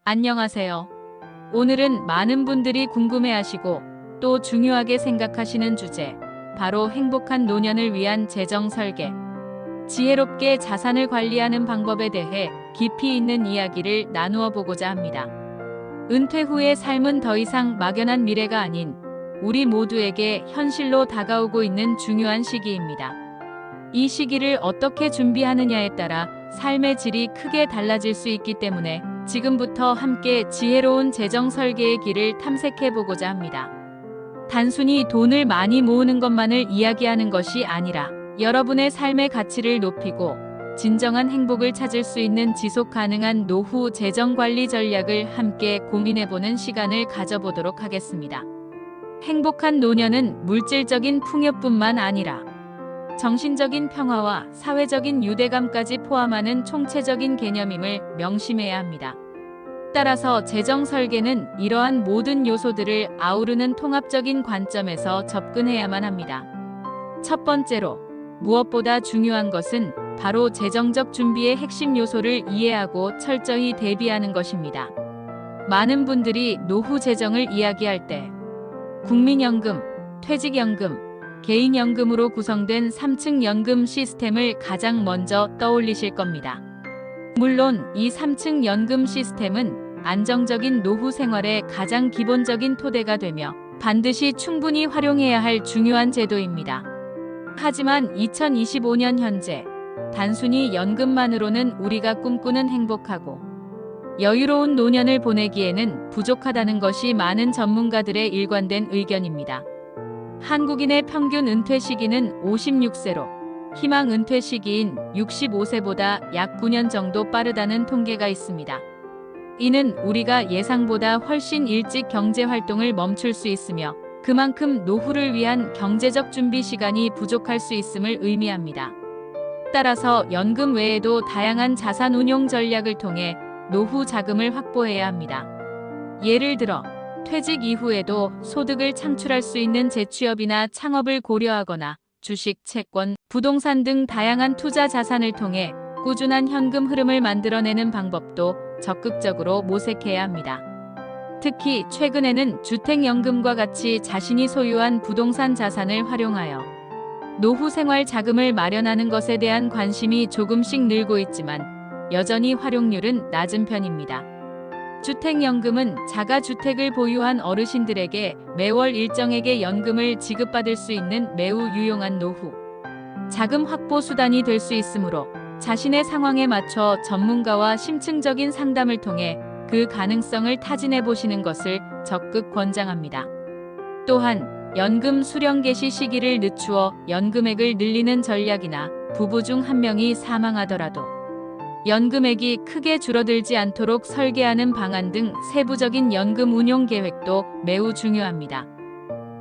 안녕하세요. 오늘은 많은 분들이 궁금해하시고 또 중요하게 생각하시는 주제, 바로 행복한 노년을 위한 재정 설계, 지혜롭게 자산을 관리하는 방법에 대해 깊이 있는 이야기를 나누어 보고자 합니다. 은퇴 후의 삶은 더 이상 막연한 미래가 아닌 우리 모두에게 현실로 다가오고 있는 중요한 시기입니다. 이 시기를 어떻게 준비하느냐에 따라 삶의 질이 크게 달라질 수 있기 때문에 지금부터 함께 지혜로운 재정 설계의 길을 탐색해 보고자 합니다. 단순히 돈을 많이 모으는 것만을 이야기하는 것이 아니라 여러분의 삶의 가치를 높이고 진정한 행복을 찾을 수 있는 지속 가능한 노후 재정 관리 전략을 함께 고민해 보는 시간을 가져보도록 하겠습니다. 행복한 노년은 물질적인 풍요뿐만 아니라 정신적인 평화와 사회적인 유대감까지 포함하는 총체적인 개념임을 명심해야 합니다. 따라서 재정 설계는 이러한 모든 요소들을 아우르는 통합적인 관점에서 접근해야만 합니다. 첫 번째로, 무엇보다 중요한 것은 바로 재정적 준비의 핵심 요소를 이해하고 철저히 대비하는 것입니다. 많은 분들이 노후 재정을 이야기할 때 국민연금, 퇴직연금, 개인연금으로 구성된 3층 연금 시스템을 가장 먼저 떠올리실 겁니다. 물론 이 3층 연금 시스템은 안정적인 노후 생활의 가장 기본적인 토대가 되며 반드시 충분히 활용해야 할 중요한 제도입니다. 하지만 2025년 현재 단순히 연금만으로는 우리가 꿈꾸는 행복하고 여유로운 노년을 보내기에는 부족하다는 것이 많은 전문가들의 일관된 의견입니다. 한국인의 평균 은퇴 시기는 56세로 희망 은퇴 시기인 65세보다 약 9년 정도 빠르다는 통계가 있습니다. 이는 우리가 예상보다 훨씬 일찍 경제 활동을 멈출 수 있으며 그만큼 노후를 위한 경제적 준비 시간이 부족할 수 있음을 의미합니다. 따라서 연금 외에도 다양한 자산 운용 전략을 통해 노후 자금을 확보해야 합니다. 예를 들어 퇴직 이후에도 소득을 창출할 수 있는 재취업이나 창업을 고려하거나 주식, 채권, 부동산 등 다양한 투자 자산을 통해 꾸준한 현금 흐름을 만들어내는 방법도 적극적으로 모색해야 합니다. 특히 최근에는 주택연금과 같이 자신이 소유한 부동산 자산을 활용하여 노후 생활 자금을 마련하는 것에 대한 관심이 조금씩 늘고 있지만 여전히 활용률은 낮은 편입니다. 주택연금은 자가주택을 보유한 어르신들에게 매월 일정액의 연금을 지급받을 수 있는 매우 유용한 노후 자금 확보 수단이 될 수 있으므로 자신의 상황에 맞춰 전문가와 심층적인 상담을 통해 그 가능성을 타진해 보시는 것을 적극 권장합니다. 또한 연금 수령 개시 시기를 늦추어 연금액을 늘리는 전략이나 부부 중 한 명이 사망하더라도 연금액이 크게 줄어들지 않도록 설계하는 방안 등 세부적인 연금 운용 계획도 매우 중요합니다.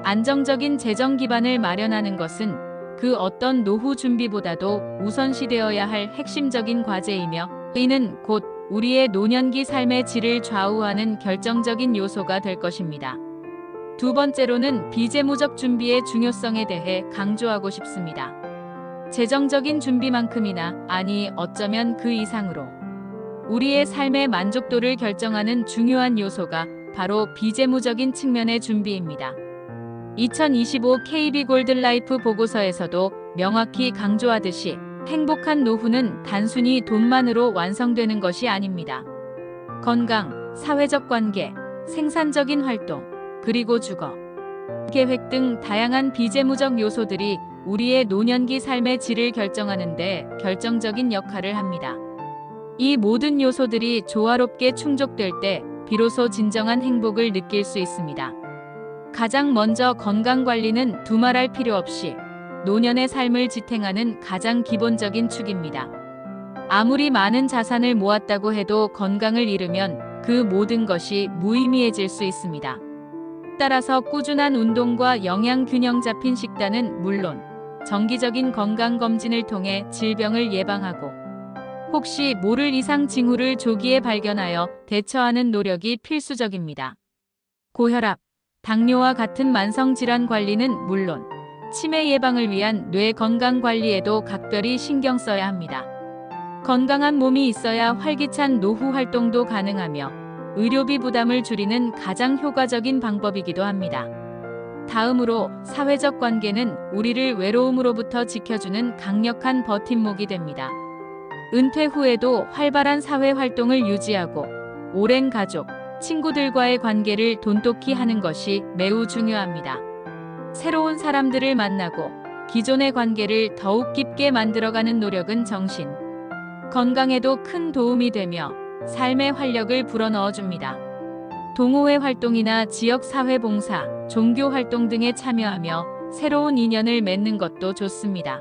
안정적인 재정 기반을 마련하는 것은 그 어떤 노후 준비보다도 우선시되어야 할 핵심적인 과제이며 이는 곧 우리의 노년기 삶의 질을 좌우하는 결정적인 요소가 될 것입니다. 두 번째로는 비재무적 준비의 중요성에 대해 강조하고 싶습니다. 재정적인 준비만큼이나 아니 어쩌면 그 이상으로 우리의 삶의 만족도를 결정하는 중요한 요소가 바로 비재무적인 측면의 준비입니다. 2025 KB 골든라이프 보고서에서도 명확히 강조하듯이 행복한 노후는 단순히 돈만으로 완성되는 것이 아닙니다. 건강, 사회적 관계, 생산적인 활동, 그리고 주거 계획 등 다양한 비재무적 요소들이 우리의 노년기 삶의 질을 결정하는 데 결정적인 역할을 합니다. 이 모든 요소들이 조화롭게 충족될 때 비로소 진정한 행복을 느낄 수 있습니다. 가장 먼저 건강관리는 두말할 필요 없이 노년의 삶을 지탱하는 가장 기본적인 축입니다. 아무리 많은 자산을 모았다고 해도 건강을 잃으면 그 모든 것이 무의미해질 수 있습니다. 따라서 꾸준한 운동과 영양 균형 잡힌 식단은 물론 정기적인 건강검진을 통해 질병을 예방하고 혹시 모를 이상 징후를 조기에 발견하여 대처하는 노력이 필수적입니다. 고혈압, 당뇨와 같은 만성질환 관리는 물론 치매 예방을 위한 뇌 건강 관리에도 각별히 신경 써야 합니다. 건강한 몸이 있어야 활기찬 노후 활동도 가능하며 의료비 부담을 줄이는 가장 효과적인 방법이기도 합니다. 다음으로 사회적 관계는 우리를 외로움으로부터 지켜주는 강력한 버팀목이 됩니다. 은퇴 후에도 활발한 사회 활동을 유지하고 오랜 가족, 친구들과의 관계를 돈독히 하는 것이 매우 중요합니다. 새로운 사람들을 만나고 기존의 관계를 더욱 깊게 만들어가는 노력은 정신, 건강에도 큰 도움이 되며 삶의 활력을 불어넣어 줍니다. 동호회 활동이나 지역사회 봉사, 종교 활동 등에 참여하며 새로운 인연을 맺는 것도 좋습니다.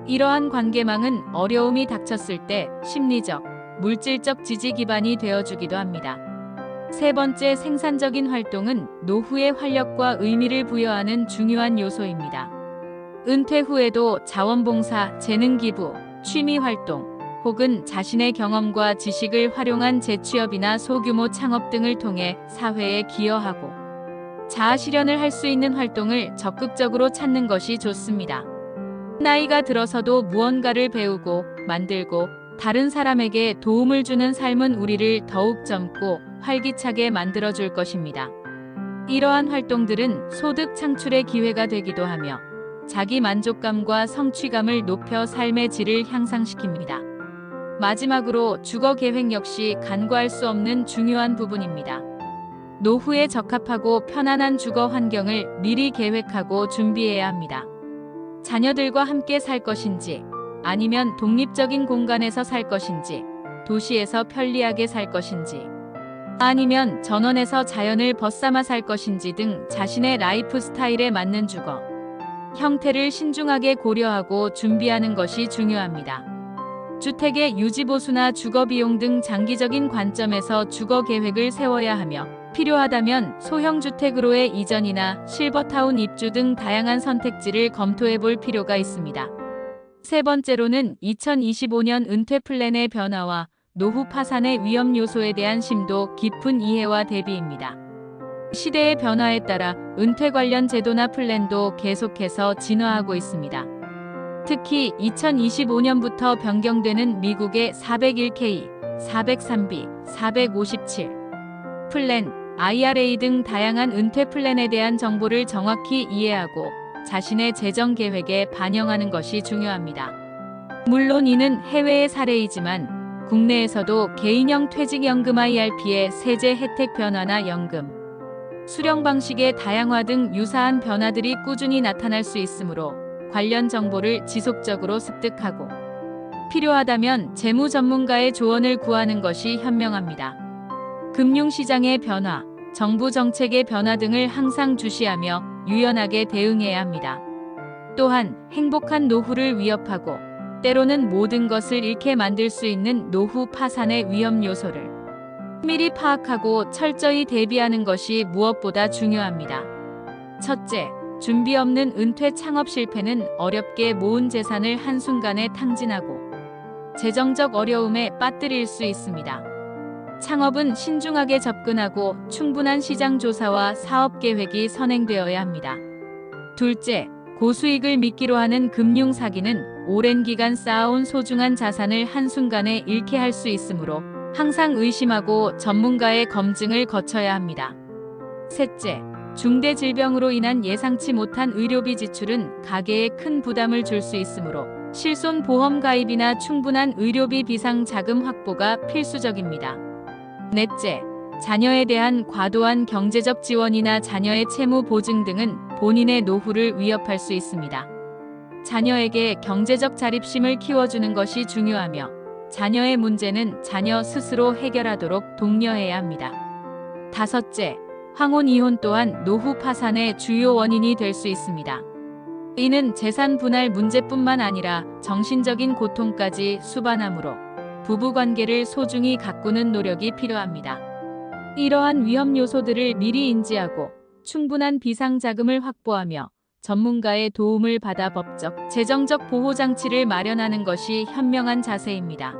이러한 관계망은 어려움이 닥쳤을 때 심리적, 물질적 지지 기반이 되어주기도 합니다. 세 번째, 생산적인 활동은 노후의 활력과 의미를 부여하는 중요한 요소입니다. 은퇴 후에도 자원봉사, 재능기부, 취미활동, 혹은 자신의 경험과 지식을 활용한 재취업이나 소규모 창업 등을 통해 사회에 기여하고 자아실현을 할 수 있는 활동을 적극적으로 찾는 것이 좋습니다. 나이가 들어서도 무언가를 배우고 만들고 다른 사람에게 도움을 주는 삶은 우리를 더욱 젊고 활기차게 만들어줄 것입니다. 이러한 활동들은 소득 창출의 기회가 되기도 하며 자기 만족감과 성취감을 높여 삶의 질을 향상시킵니다. 마지막으로 주거 계획 역시 간과할 수 없는 중요한 부분입니다. 노후에 적합하고 편안한 주거 환경을 미리 계획하고 준비해야 합니다. 자녀들과 함께 살 것인지, 아니면 독립적인 공간에서 살 것인지, 도시에서 편리하게 살 것인지, 아니면 전원에서 자연을 벗삼아 살 것인지 등 자신의 라이프 스타일에 맞는 주거 형태를 신중하게 고려하고 준비하는 것이 중요합니다. 주택의 유지보수나 주거비용 등 장기적인 관점에서 주거 계획을 세워야 하며 필요하다면 소형 주택으로의 이전이나 실버타운 입주 등 다양한 선택지를 검토해 볼 필요가 있습니다. 세 번째로는 2025년 은퇴 플랜의 변화와 노후 파산의 위험 요소에 대한 심도 깊은 이해와 대비입니다. 시대의 변화에 따라 은퇴 관련 제도나 플랜도 계속해서 진화하고 있습니다. 특히 2025년부터 변경되는 미국의 401K, 403B, 457 플랜, IRA 등 다양한 은퇴 플랜에 대한 정보를 정확히 이해하고 자신의 재정 계획에 반영하는 것이 중요합니다. 물론 이는 해외의 사례이지만 국내에서도 개인형 퇴직연금 IRP의 세제 혜택 변화나 연금, 수령 방식의 다양화 등 유사한 변화들이 꾸준히 나타날 수 있으므로 관련 정보를 지속적으로 습득하고 필요하다면 재무 전문가의 조언을 구하는 것이 현명합니다. 금융시장의 변화, 정부 정책의 변화 등을 항상 주시하며 유연하게 대응해야 합니다. 또한 행복한 노후를 위협하고 때로는 모든 것을 잃게 만들 수 있는 노후 파산의 위험 요소를 미리 파악하고 철저히 대비하는 것이 무엇보다 중요합니다. 첫째, 준비 없는 은퇴 창업 실패는 어렵게 모은 재산을 한순간에 탕진하고 재정적 어려움에 빠뜨릴 수 있습니다. 창업은 신중하게 접근하고 충분한 시장 조사와 사업 계획이 선행되어야 합니다. 둘째, 고수익을 미끼로 하는 금융 사기는 오랜 기간 쌓아온 소중한 자산을 한순간에 잃게 할 수 있으므로 항상 의심하고 전문가의 검증을 거쳐야 합니다. 셋째, 중대 질병으로 인한 예상치 못한 의료비 지출은 가계에 큰 부담을 줄 수 있으므로 실손 보험 가입이나 충분한 의료비 비상 자금 확보가 필수적입니다. 넷째, 자녀에 대한 과도한 경제적 지원이나 자녀의 채무 보증 등은 본인의 노후를 위협할 수 있습니다. 자녀에게 경제적 자립심을 키워주는 것이 중요하며 자녀의 문제는 자녀 스스로 해결하도록 독려해야 합니다. 다섯째, 황혼 이혼 또한 노후 파산의 주요 원인이 될 수 있습니다. 이는 재산 분할 문제뿐만 아니라 정신적인 고통까지 수반하므로 부부관계를 소중히 가꾸는 노력이 필요합니다. 이러한 위험 요소들을 미리 인지하고 충분한 비상 자금을 확보하며 전문가의 도움을 받아 법적, 재정적 보호 장치를 마련하는 것이 현명한 자세입니다.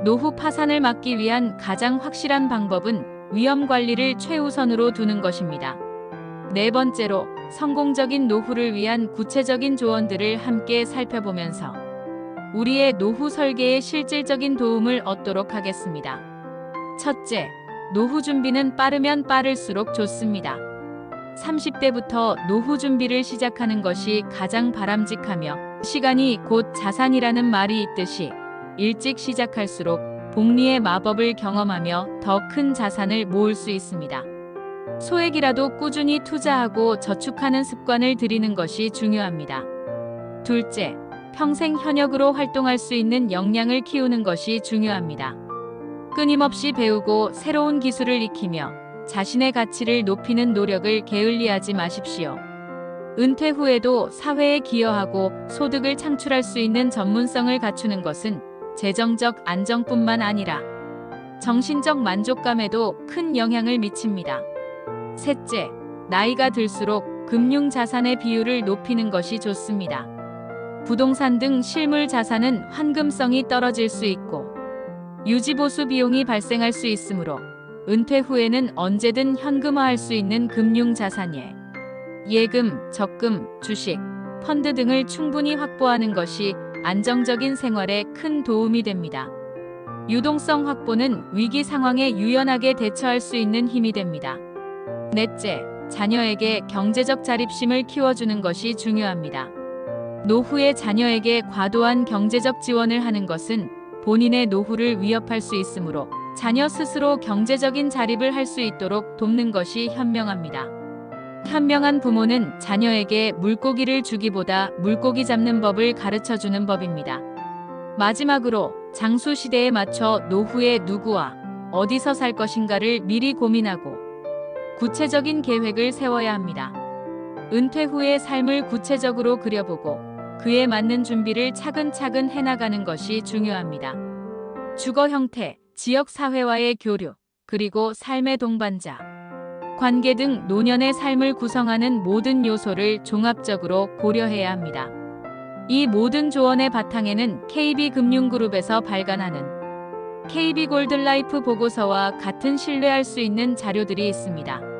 노후 파산을 막기 위한 가장 확실한 방법은 위험 관리를 최우선으로 두는 것입니다. 네 번째로, 성공적인 노후를 위한 구체적인 조언들을 함께 살펴보면서 우리의 노후 설계에 실질적인 도움을 얻도록 하겠습니다. 첫째, 노후 준비는 빠르면 빠를수록 좋습니다. 30대부터 노후 준비를 시작하는 것이 가장 바람직하며 시간이 곧 자산이라는 말이 있듯이 일찍 시작할수록 복리의 마법을 경험하며 더 큰 자산을 모을 수 있습니다. 소액이라도 꾸준히 투자하고 저축하는 습관을 들이는 것이 중요합니다. 둘째, 평생 현역으로 활동할 수 있는 역량을 키우는 것이 중요합니다. 끊임없이 배우고 새로운 기술을 익히며 자신의 가치를 높이는 노력을 게을리하지 마십시오. 은퇴 후에도 사회에 기여하고 소득을 창출할 수 있는 전문성을 갖추는 것은 재정적 안정뿐만 아니라 정신적 만족감에도 큰 영향을 미칩니다. 셋째, 나이가 들수록 금융 자산의 비율을 높이는 것이 좋습니다. 부동산 등 실물 자산은 환금성이 떨어질 수 있고 유지보수 비용이 발생할 수 있으므로 은퇴 후에는 언제든 현금화할 수 있는 금융 자산에 예금, 적금, 주식, 펀드 등을 충분히 확보하는 것이 안정적인 생활에 큰 도움이 됩니다. 유동성 확보는 위기 상황에 유연하게 대처할 수 있는 힘이 됩니다. 넷째, 자녀에게 경제적 자립심을 키워주는 것이 중요합니다. 노후에 자녀에게 과도한 경제적 지원을 하는 것은 본인의 노후를 위협할 수 있으므로 자녀 스스로 경제적인 자립을 할 수 있도록 돕는 것이 현명합니다. 현명한 부모는 자녀에게 물고기를 주기보다 물고기 잡는 법을 가르쳐주는 법입니다. 마지막으로 장수 시대에 맞춰 노후에 누구와 어디서 살 것인가를 미리 고민하고 구체적인 계획을 세워야 합니다. 은퇴 후의 삶을 구체적으로 그려보고 그에 맞는 준비를 차근차근 해나가는 것이 중요합니다. 주거 형태, 지역 사회와의 교류, 그리고 삶의 동반자, 관계 등 노년의 삶을 구성하는 모든 요소를 종합적으로 고려해야 합니다. 이 모든 조언의 바탕에는 KB금융그룹에서 발간하는 KB골든라이프 보고서와 같은 신뢰할 수 있는 자료들이 있습니다.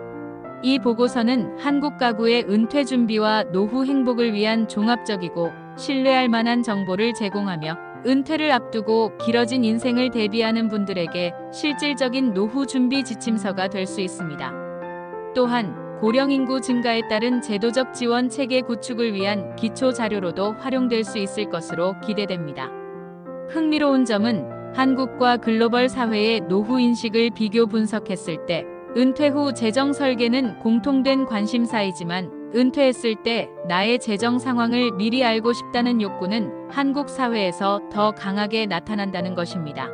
이 보고서는 한국 가구의 은퇴 준비와 노후 행복을 위한 종합적이고 신뢰할 만한 정보를 제공하며 은퇴를 앞두고 길어진 인생을 대비하는 분들에게 실질적인 노후 준비 지침서가 될 수 있습니다. 또한 고령 인구 증가에 따른 제도적 지원 체계 구축을 위한 기초 자료로도 활용될 수 있을 것으로 기대됩니다. 흥미로운 점은 한국과 글로벌 사회의 노후 인식을 비교 분석했을 때 은퇴 후 재정 설계는 공통된 관심사이지만 은퇴했을 때 나의 재정 상황을 미리 알고 싶다는 욕구는 한국 사회에서 더 강하게 나타난다는 것입니다.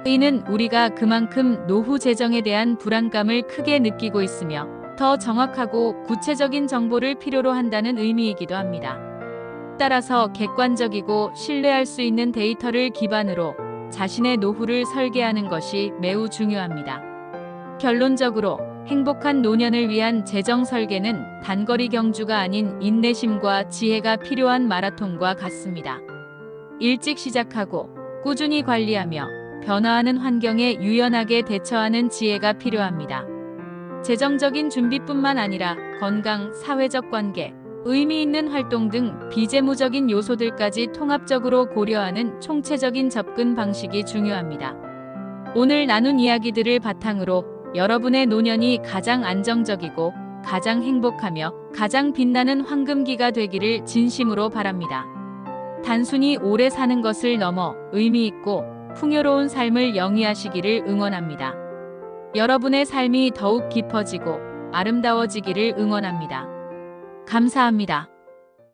이는 우리가 그만큼 노후 재정에 대한 불안감을 크게 느끼고 있으며 더 정확하고 구체적인 정보를 필요로 한다는 의미이기도 합니다. 따라서 객관적이고 신뢰할 수 있는 데이터를 기반으로 자신의 노후를 설계하는 것이 매우 중요합니다. 결론적으로 행복한 노년을 위한 재정 설계는 단거리 경주가 아닌 인내심과 지혜가 필요한 마라톤과 같습니다. 일찍 시작하고 꾸준히 관리하며 변화하는 환경에 유연하게 대처하는 지혜가 필요합니다. 재정적인 준비뿐만 아니라 건강, 사회적 관계, 의미 있는 활동 등 비재무적인 요소들까지 통합적으로 고려하는 총체적인 접근 방식이 중요합니다. 오늘 나눈 이야기들을 바탕으로 여러분의 노년이 가장 안정적이고 가장 행복하며 가장 빛나는 황금기가 되기를 진심으로 바랍니다. 단순히 오래 사는 것을 넘어 의미 있고 풍요로운 삶을 영위하시기를 응원합니다. 여러분의 삶이 더욱 깊어지고 아름다워지기를 응원합니다. 감사합니다.